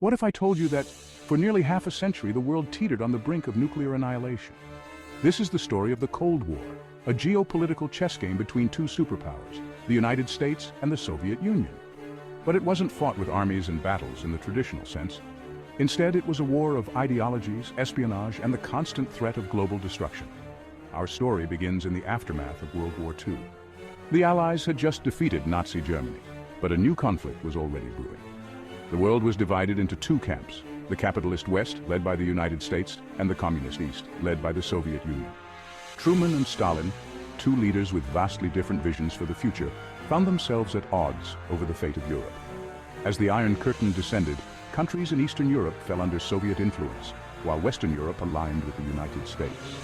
What if I told you that, for nearly half a century, the world teetered on the brink of nuclear annihilation? This is the story of the Cold War, a geopolitical chess game between two superpowers, the United States and the Soviet Union. But it wasn't fought with armies and battles in the traditional sense. Instead, it was a war of ideologies, espionage, and the constant threat of global destruction. Our story begins in the aftermath of World War II. The Allies had just defeated Nazi Germany, but a new conflict was already brewing. The world was divided into two camps, the capitalist West, led by the United States, and the communist East, led by the Soviet Union. Truman and Stalin, two leaders with vastly different visions for the future, found themselves at odds over the fate of Europe. As the Iron Curtain descended, countries in Eastern Europe fell under Soviet influence, while Western Europe aligned with the United States.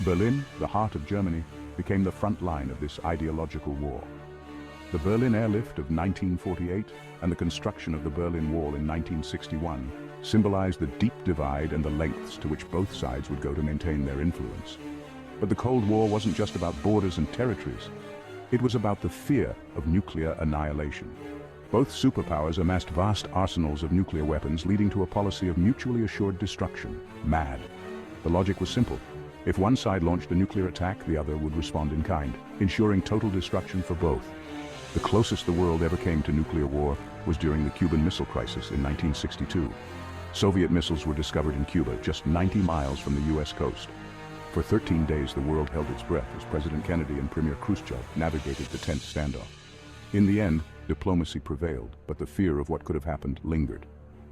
Berlin, the heart of Germany, became the front line of this ideological war. The Berlin airlift of 1948 and the construction of the Berlin Wall in 1961 symbolized the deep divide and the lengths to which both sides would go to maintain their influence. But the Cold War wasn't just about borders and territories. It was about the fear of nuclear annihilation. Both superpowers amassed vast arsenals of nuclear weapons, leading to a policy of mutually assured destruction. Mad. The logic was simple. If one side launched a nuclear attack, the other would respond in kind, ensuring total destruction for both. The closest the world ever came to nuclear war was during the Cuban Missile Crisis in 1962. Soviet missiles were discovered in Cuba, just 90 miles from the US coast. For 13 days, the world held its breath as President Kennedy and Premier Khrushchev navigated the tense standoff. In the end, diplomacy prevailed, but the fear of what could have happened lingered.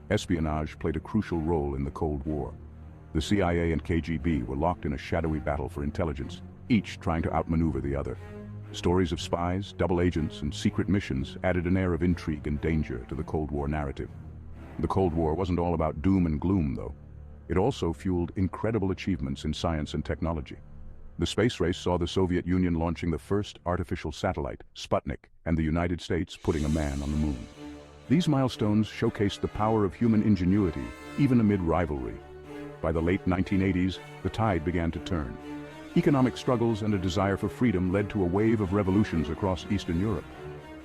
Espionage played a crucial role in the Cold War. The CIA and KGB were locked in a shadowy battle for intelligence, each trying to outmaneuver the other. Stories of spies, double agents, and secret missions added an air of intrigue and danger to the Cold War narrative. The Cold War wasn't all about doom and gloom, though. It also fueled incredible achievements in science and technology. The space race saw the Soviet Union launching the first artificial satellite, Sputnik, and the United States putting a man on the moon. These milestones showcased the power of human ingenuity, even amid rivalry. By the late 1980s, the tide began to turn. Economic struggles and a desire for freedom led to a wave of revolutions across Eastern Europe.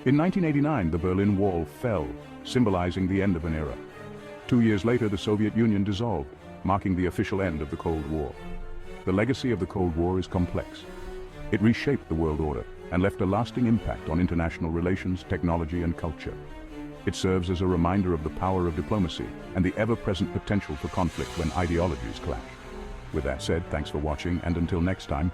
In 1989, the Berlin Wall fell, symbolizing the end of an era. 2 years later, the Soviet Union dissolved, marking the official end of the Cold War. The legacy of the Cold War is complex. It reshaped the world order and left a lasting impact on international relations, technology, and culture. It serves as a reminder of the power of diplomacy and the ever-present potential for conflict when ideologies clash. With that said, thanks for watching, and until next time,